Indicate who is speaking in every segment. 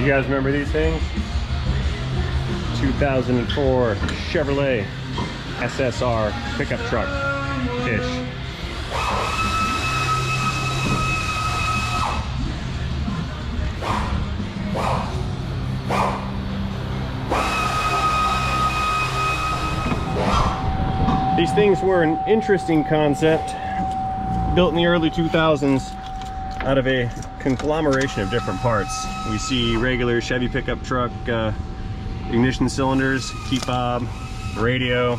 Speaker 1: You guys remember these things? 2004 Chevrolet SSR pickup truck-ish. These things were an interesting concept, built in the early 2000s out of a conglomeration of different parts. We see regular Chevy pickup truck ignition cylinders, key fob, radio.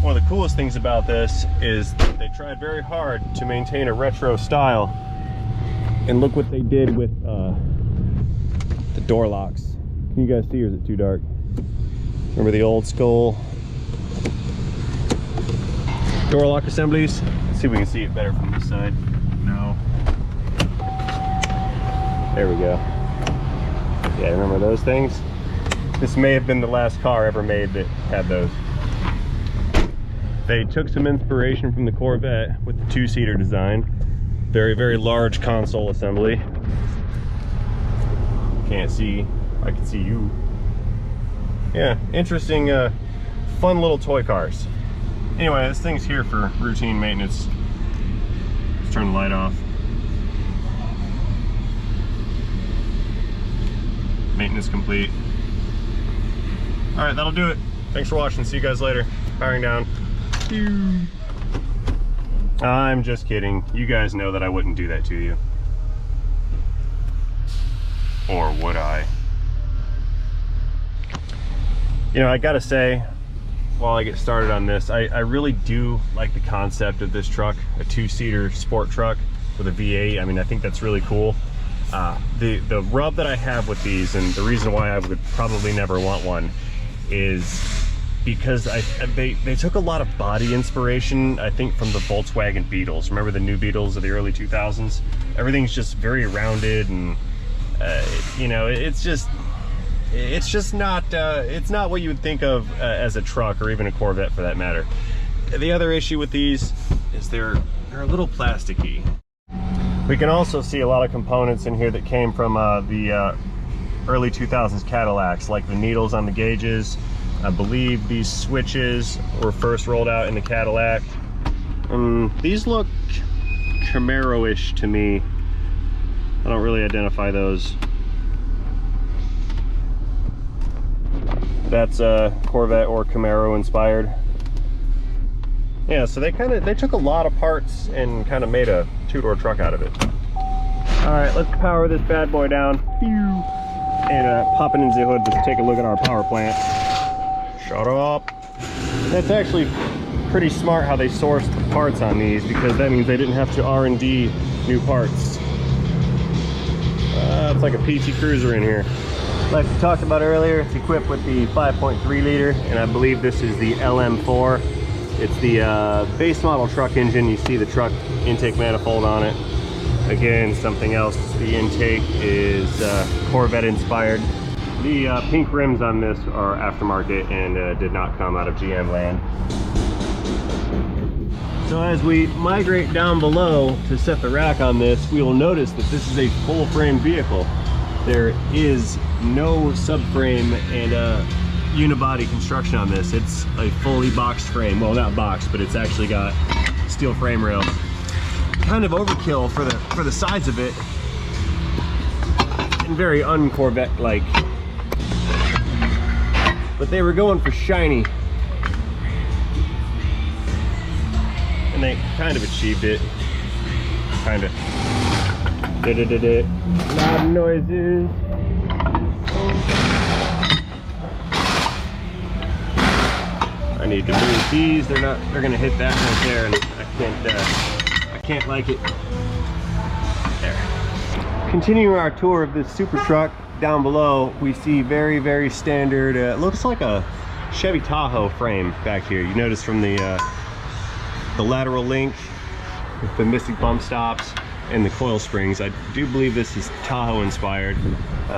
Speaker 1: One of the coolest things about this is that they tried very hard to maintain a retro style, and look what they did with the door locks. Can you guys see, or is it too dark? Remember the old school door lock assemblies? Let's see if we can see it better from this side. No. There we go. Yeah, remember those things? This may have been the last car ever made that had those. They took some inspiration from the Corvette with the two-seater design. Very, very large console assembly. Can't see. I can see you. Yeah, interesting, fun little toy cars. Anyway, this thing's here for routine maintenance. Let's turn the light off. Maintenance complete. All right, that'll do it. Thanks for watching. See you guys later. Firing down. I'm just kidding. You guys know that I wouldn't do that to you. Or would I? You know, I gotta say, while I get started on this, I really do like the concept of this truck, a two-seater sport truck with a V8. I mean, I think that's really cool. The rub that I have with these, and the reason why I would probably never want one, is because they took a lot of body inspiration, I think, from the Volkswagen Beetles. Remember the new Beetles of the early 2000s? Everything's just very rounded, and you know, it's just not it's not what you would think of as a truck, or even a Corvette for that matter. The other issue with these is they're a little plasticky. We can also see a lot of components in here that came from the early 2000s Cadillacs, like the needles on the gauges. I believe these switches were first rolled out in the Cadillac. These look Camaro-ish to me. I don't really identify those. That's Corvette or Camaro inspired. Yeah, so they took a lot of parts and kind of made a two-door truck out of it. All right, let's power this bad boy down. And pop it into the hood to take a look at our power plant. Shut up. That's actually pretty smart how they sourced the parts on these, because that means they didn't have to R&D new parts. It's like a PT Cruiser in here. Like we talked about earlier, it's equipped with the 5.3 liter, and I believe this is the LM4. It's the base model truck engine. You see the truck intake manifold on it. Again, something else, the intake is Corvette inspired. The pink rims on this are aftermarket and did not come out of GM land. So as we migrate down below to set the rack on this, we will notice that this is a full frame vehicle. There is no subframe and unibody construction on this. It's a fully boxed frame. Well, not boxed, but it's actually got steel frame rail. Kind of overkill for the size of it, and very un-Corvette-like. But they were going for shiny, and they kind of achieved it. Kind of. Loud noises. I need to move these. They're gonna hit that right there, and I can't like it. There. Continuing our tour of this super truck, down below we see very, very standard, looks like a Chevy Tahoe frame back here. You notice from the lateral link with the missing bump stops and the coil springs. I do believe this is Tahoe inspired.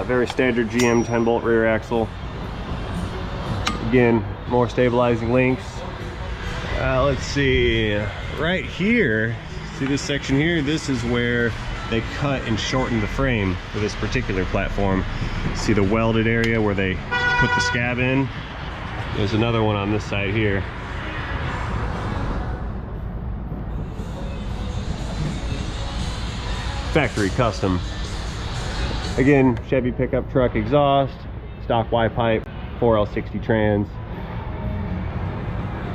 Speaker 1: Very standard GM 10-bolt rear axle. Again, more stabilizing links. Let's see, right here, see this section here? This is where they cut and shortened the frame for this particular platform. See the welded area where they put the scab in? There's another one on this side here. Factory custom. Again, Chevy pickup truck exhaust, stock Y pipe, 4L60 trans.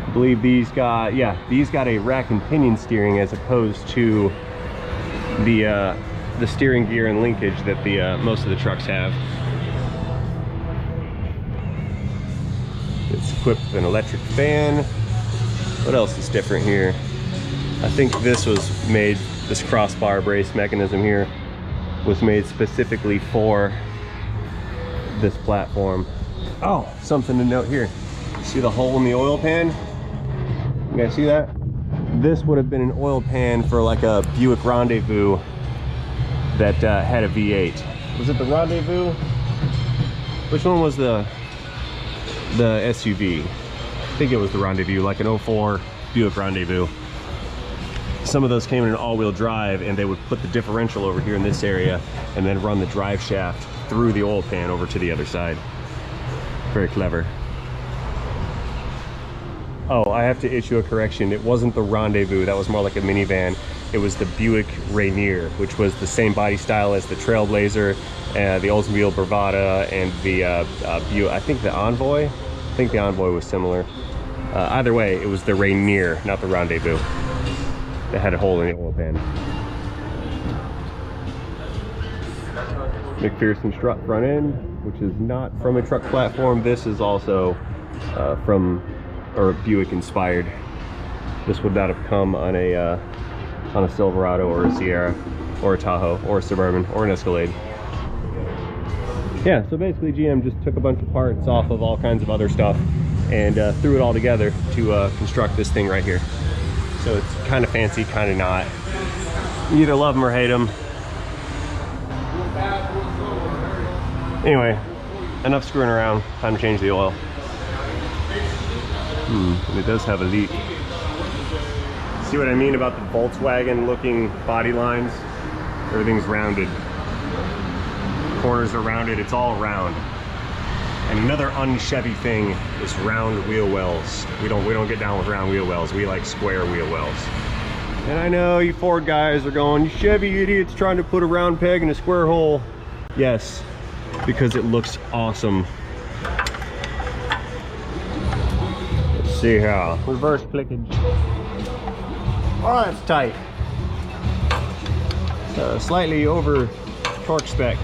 Speaker 1: I believe these got, yeah, these got a rack and pinion steering as opposed to the steering gear and linkage that the most of the trucks have. It's equipped with an electric fan. What else is different here? I think this was made, this crossbar brace mechanism here was made specifically for this platform. Oh, something to note here. See the hole in the oil pan? You guys see that? This would have been an oil pan for like a Buick Rendezvous that had a V8. Was it the Rendezvous? Which one was the SUV? I think it was the Rendezvous, like an 04 Buick Rendezvous. Some of those came in an all-wheel drive, and they would put the differential over here in this area and then run the drive shaft through the oil pan over to the other side. Very clever. Oh, I have to issue a correction. It wasn't the Rendezvous. That was more like a minivan. It was the Buick Rainier, which was the same body style as the Trailblazer, the Oldsmobile Bravada, and the Buick. I think the Envoy. I think the Envoy was similar. Either way, it was the Rainier, not the Rendezvous. That had a hole in the oil pan. McPherson strut front end, which is not from a truck platform. This is also from, or Buick inspired. This would not have come on a Silverado or a Sierra or a Tahoe or a Suburban or an Escalade. Yeah, so basically GM just took a bunch of parts off of all kinds of other stuff and threw it all together to construct this thing right here. So it's kind of fancy, kind of not. You either love them or hate them. Anyway, enough screwing around. Time to change the oil. And it does have a leak. See what I mean about the Volkswagen looking body lines? Everything's rounded. Corners are rounded, it's all round. And another un-Chevy thing is round wheel wells. We don't get down with round wheel wells. We like square wheel wells. And I know you Ford guys are going, you Chevy idiots trying to put a round peg in a square hole. Yes, because it looks awesome. Let's see how. Reverse clickage. Oh, that's tight. Slightly over torque spec.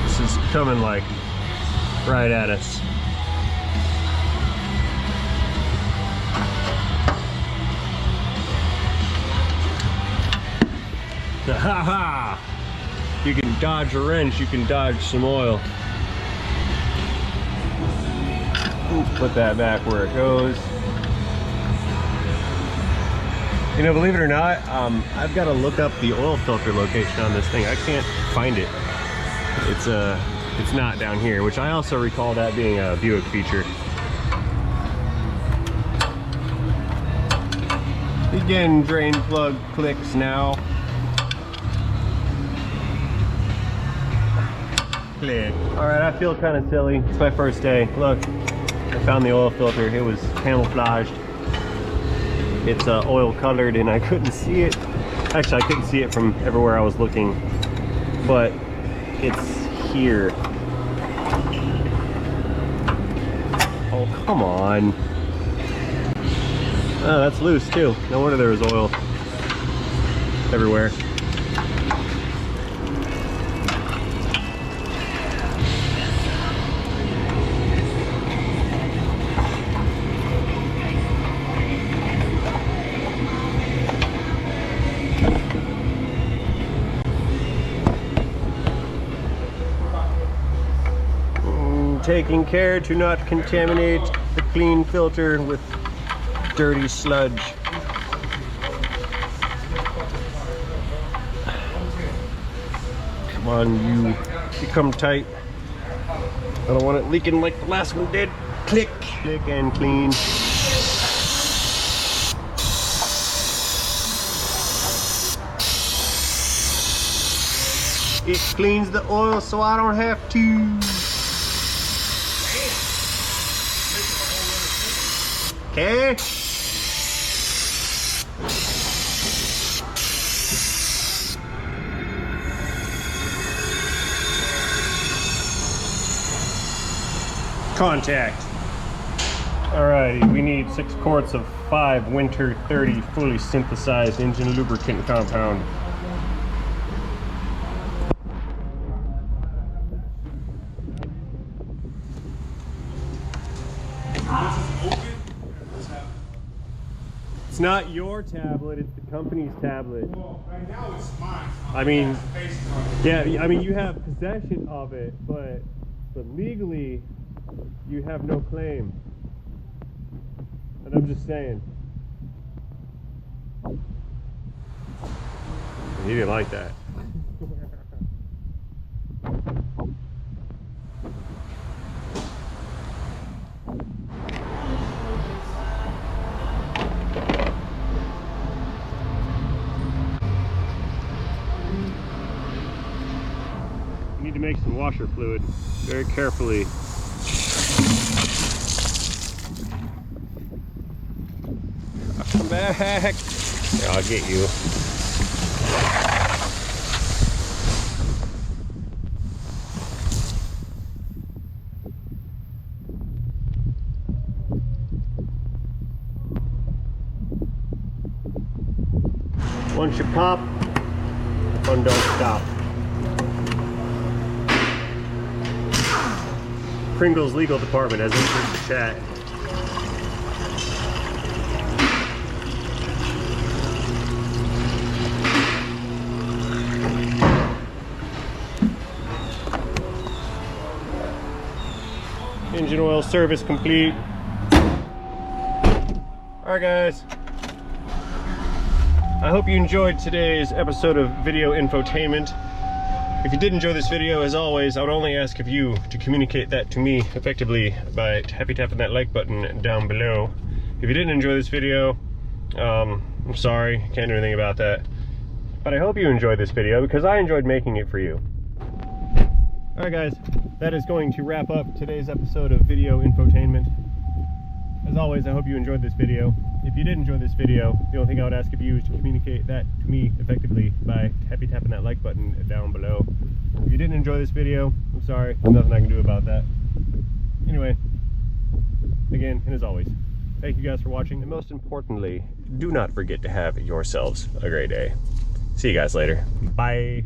Speaker 1: This is coming like right at us. Ha ha! You can dodge a wrench, you can dodge some oil. Let's put that back where it goes. You know, believe it or not, I've got to look up the oil filter location on this thing. I can't find it. It's not down here, which I also recall that being a Buick feature. Again, drain plug clicks now. Click. All right, I feel kind of silly. It's my first day. Look, I found the oil filter. It was camouflaged. It's oil colored and I couldn't see it. Actually, I couldn't see it from everywhere I was looking, but it's here. Oh, come on. Oh, that's loose too. No wonder there was oil everywhere. Taking care to not contaminate the clean filter with dirty sludge. Come on, you become tight. I don't want it leaking like the last one did. Click, click and clean. It cleans the oil so I don't have to. Okay. Contact. Alrighty, we need 6 quarts of 5 Winter 30 fully synthesized engine lubricant compound. It's not your tablet, it's the company's tablet.
Speaker 2: Well, right now it's mine.
Speaker 1: I mean, yeah, I mean, you have possession of it, but legally, you have no claim. And I'm just saying. He didn't like that. You need to make some washer fluid very carefully. Come back. Here, I'll get you. Once you pop, the fun don't stop. Pringle's legal department has entered the chat. Engine oil service complete. Alright guys, I hope you enjoyed today's episode of Video Infotainment. If you did enjoy this video, as always, I would only ask of you to communicate that to me effectively by tapping that like button down below. If you didn't enjoy this video, I'm sorry, can't do anything about that. But I hope you enjoyed this video because I enjoyed making it for you. Alright guys, that is going to wrap up today's episode of Video Infotainment. As always, I hope you enjoyed this video. If you did enjoy this video, the only thing I would ask of you is to communicate that to me effectively by tapping that like button down below. If you didn't enjoy this video, I'm sorry, there's nothing I can do about that. Anyway, again, and as always, thank you guys for watching, and most importantly, do not forget to have yourselves a great day. See you guys later. Bye.